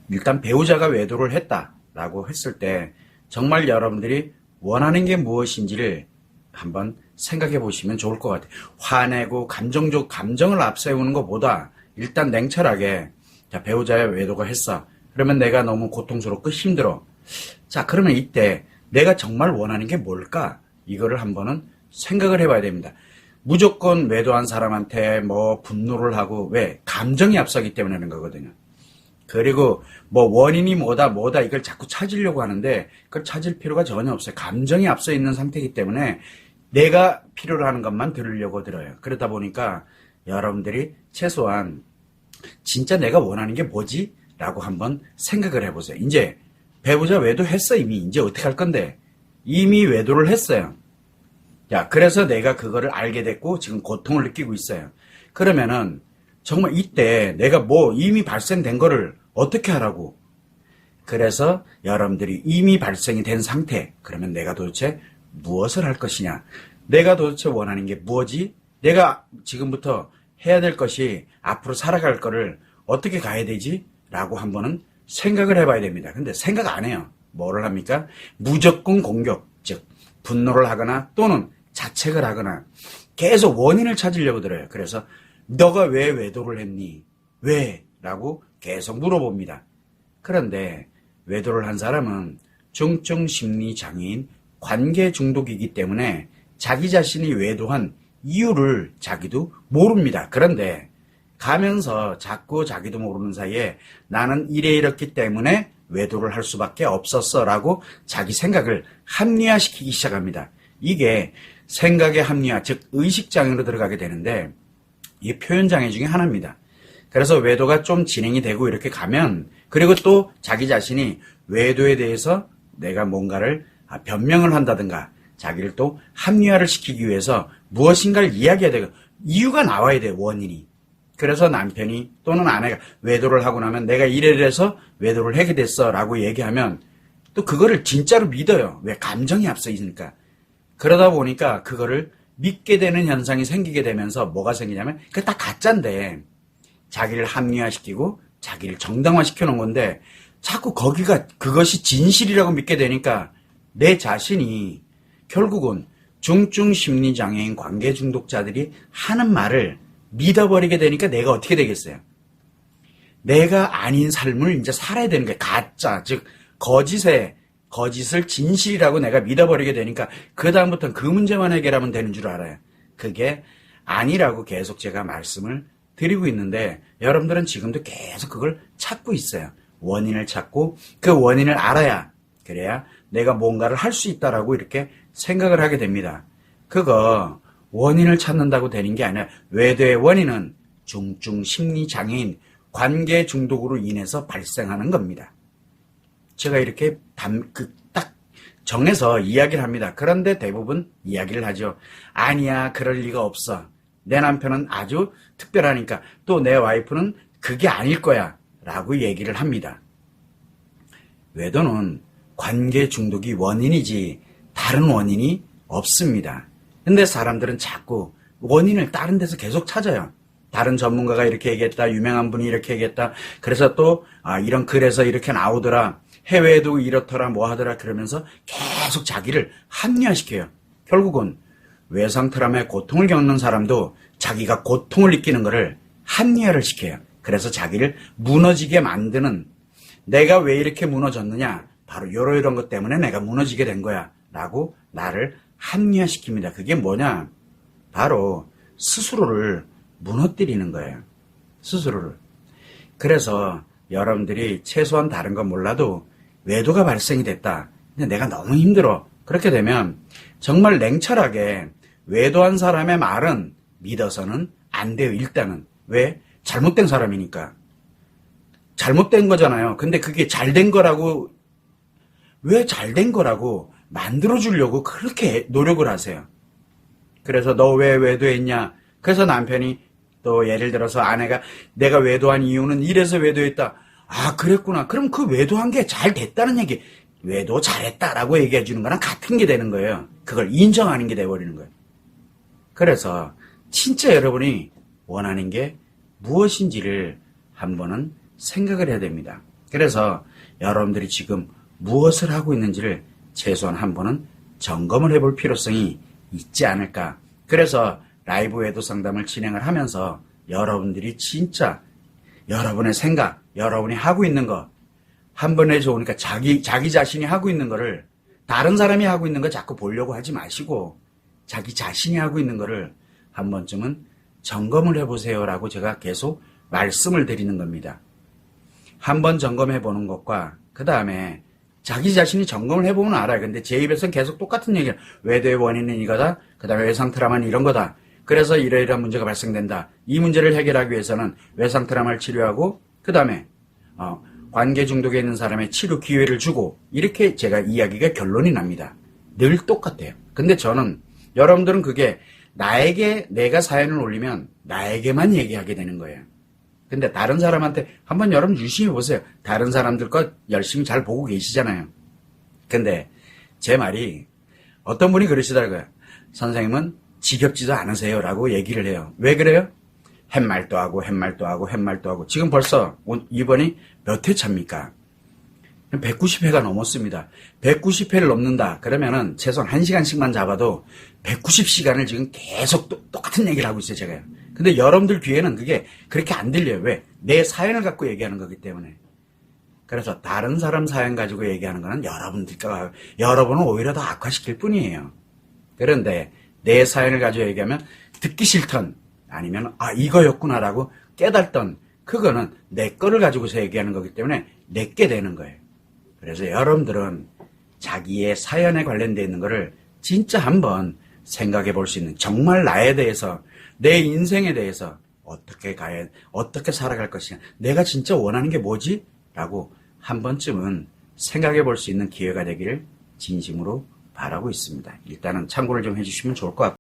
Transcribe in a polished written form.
일단 배우자가 외도를 했다라고 했을 때 정말 여러분들이 원하는 게 무엇인지를 한번 생각해 보시면 좋을 것 같아요. 화내고 감정을 앞세우는 것보다 일단 냉철하게, 자, 배우자의 외도가 했어. 그러면 내가 너무 고통스럽고 힘들어. 자, 그러면 이때 내가 정말 원하는 게 뭘까? 이거를 한번은 생각을 해봐야 됩니다. 무조건 외도한 사람한테 분노를 하고, 왜? 감정이 앞서기 때문에 그런 거거든요. 그리고 원인이 뭐다 이걸 자꾸 찾으려고 하는데 그걸 찾을 필요가 전혀 없어요. 감정이 앞서 있는 상태이기 때문에 내가 필요로 하는 것만 들으려고 들어요. 그러다 보니까 여러분들이 최소한 진짜 내가 원하는 게 뭐지? 라고 한번 생각을 해보세요. 이제 배우자 외도했어. 이제 어떻게 할 건데? 이미 외도를 했어요. 자, 그래서 내가 그거를 알게 됐고 지금 고통을 느끼고 있어요. 그러면은 정말 이때 내가 이미 발생된 거를 어떻게 하라고? 그래서 여러분들이 이미 발생이 된 상태, 그러면 내가 도대체 무엇을 할 것이냐? 내가 도대체 원하는 게 뭐지? 내가 지금부터 해야 될 것이 앞으로 살아갈 거를 어떻게 가야 되지? 라고 한번은 생각을 해봐야 됩니다. 근데 생각 안 해요. 뭐를 합니까? 무조건 공격, 즉 분노를 하거나 또는 자책을 하거나 계속 원인을 찾으려고 들어요. 그래서 너가 왜 외도를 했니? 왜? 라고 계속 물어봅니다. 그런데 외도를 한 사람은 중증 심리 장애인 관계 중독이기 때문에 자기 자신이 외도한 이유를 자기도 모릅니다. 그런데 가면서 자꾸 자기도 모르는 사이에 나는 이랬기 때문에 외도를 할 수밖에 없었어 라고 자기 생각을 합리화시키기 시작합니다. 이게 생각의 합리화, 즉 의식장애로 들어가게 되는데 이게 표현장애 중에 하나입니다. 그래서 외도가 좀 진행이 되고 이렇게 가면, 그리고 또 자기 자신이 외도에 대해서 내가 뭔가를 변명을 한다든가 자기를 또 합리화를 시키기 위해서 무엇인가를 이야기해야 되고 이유가 나와야 돼요. 원인이. 그래서 남편이 또는 아내가 외도를 하고 나면 내가 이래서 외도를 하게 됐어 라고 얘기하면 또 그거를 진짜로 믿어요. 왜? 감정이 앞서 있으니까. 그러다 보니까 그거를 믿게 되는 현상이 생기게 되면서 뭐가 생기냐면 그게 다 가짜인데 자기를 합리화시키고 자기를 정당화시켜 놓은 건데 자꾸 그것이 진실이라고 믿게 되니까 내 자신이 결국은 중증 심리장애인 관계 중독자들이 하는 말을 믿어버리게 되니까 내가 어떻게 되겠어요? 내가 아닌 삶을 이제 살아야 되는 거예요. 가짜, 즉 거짓을 진실이라고 내가 믿어버리게 되니까 그 다음부터는 그 문제만 해결하면 되는 줄 알아요. 그게 아니라고 계속 제가 말씀을 드리고 있는데 여러분들은 지금도 계속 그걸 찾고 있어요. 원인을 찾고 그 원인을 알아야, 그래야 내가 뭔가를 할 수 있다라고 이렇게 생각을 하게 됩니다. 그거 원인을 찾는다고 되는 게 아니라 외도의 원인은 중증 심리장애인 관계 중독으로 인해서 발생하는 겁니다. 제가 이렇게 딱 정해서 이야기를 합니다. 그런데 대부분 이야기를 하죠. 아니야, 그럴 리가 없어. 내 남편은 아주 특별하니까, 또 내 와이프는 그게 아닐 거야 라고 얘기를 합니다. 외도는 관계 중독이 원인이지 다른 원인이 없습니다. 근데 사람들은 자꾸 원인을 다른 데서 계속 찾아요. 다른 전문가가 이렇게 얘기했다, 유명한 분이 이렇게 얘기했다, 그래서 또 이런 글에서 이렇게 나오더라, 해외에도 이렇더라, 뭐 하더라, 그러면서 계속 자기를 합리화시켜요. 결국은 외상 트라우마의 고통을 겪는 사람도 자기가 고통을 느끼는 것을 합리화를 시켜요. 그래서 자기를 무너지게 만드는, 내가 왜 이렇게 무너졌느냐, 바로 이런 것 때문에 내가 무너지게 된 거야 라고 나를 합리화시킵니다. 그게 뭐냐, 바로 스스로를 무너뜨리는 거예요. 스스로를. 그래서 여러분들이 최소한 다른 건 몰라도 외도가 발생이 됐다, 근데 내가 너무 힘들어, 그렇게 되면 정말 냉철하게 외도한 사람의 말은 믿어서는 안 돼요. 일단은. 왜? 잘못된 사람이니까. 잘못된 거잖아요. 근데 그게 잘된 거라고, 왜 잘된 거라고 만들어주려고 그렇게 노력을 하세요. 그래서 너 왜 외도했냐? 그래서 남편이 또 예를 들어서 아내가 내가 외도한 이유는 이래서 외도했다. 아, 그랬구나. 그럼 그 외도한 게 잘 됐다는 얘기, 외도 잘했다라고 얘기해 주는 거랑 같은 게 되는 거예요. 그걸 인정하는 게 돼버리는 거예요. 그래서 진짜 여러분이 원하는 게 무엇인지를 한번은 생각을 해야 됩니다. 그래서 여러분들이 지금 무엇을 하고 있는지를 최소한 한 번은 점검을 해볼 필요성이 있지 않을까. 그래서 라이브 외도 상담을 진행을 하면서 여러분들이 진짜 여러분의 생각, 여러분이 하고 있는 거 한 번에 좋으니까 자기 자신이 하고 있는 거를 다른 사람이 하고 있는 거 자꾸 보려고 하지 마시고 자기 자신이 하고 있는 거를 한 번쯤은 점검을 해보세요라고 제가 계속 말씀을 드리는 겁니다. 한번 점검해 보는 것과 그 다음에 자기 자신이 점검을 해보면 알아요. 근데 제 입에서는 계속 똑같은 얘기를 외도의 원인은 이거다. 그 다음에 외상 트라우마는 이런 거다. 그래서 이러이러한 문제가 발생된다. 이 문제를 해결하기 위해서는 외상 트라우마를 치료하고 그 다음에 관계 중독에 있는 사람의 치료 기회를 주고 이렇게 제가 이야기가 결론이 납니다. 늘 똑같아요. 근데 저는 여러분들은 그게 나에게 내가 사연을 올리면 나에게만 얘기하게 되는 거예요. 근데 다른 사람한테 한번 여러분 유심히 보세요. 다른 사람들 것 열심히 잘 보고 계시잖아요. 근데 제 말이 어떤 분이 그러시더라고요. 선생님은 지겹지도 않으세요 라고 얘기를 해요. 왜 그래요? 햇말도 하고 햇말도 하고 햇말도 하고 지금 벌써 이번이 몇 회 차입니까? 190회가 넘었습니다. 190회를 넘는다. 그러면은 최소한 1시간씩만 잡아도 190시간을 지금 계속 똑같은 얘기를 하고 있어요, 제가요. 근데 여러분들 귀에는 그게 그렇게 안 들려요. 왜? 내 사연을 갖고 얘기하는 거기 때문에. 그래서 다른 사람 사연 가지고 얘기하는 거는 여러분은 오히려 더 악화시킬 뿐이에요. 그런데 내 사연을 가지고 얘기하면 듣기 싫던 아니면 이거였구나라고 깨달던 그거는 내 거를 가지고서 얘기하는 거기 때문에 내게 되는 거예요. 그래서 여러분들은 자기의 사연에 관련되어 있는 거를 진짜 한번 생각해 볼 수 있는 정말 나에 대해서 내 인생에 대해서 어떻게 살아갈 것이냐 내가 진짜 원하는 게 뭐지? 라고 한 번쯤은 생각해 볼 수 있는 기회가 되기를 진심으로 바라고 있습니다. 일단은 참고를 좀 해주시면 좋을 것 같고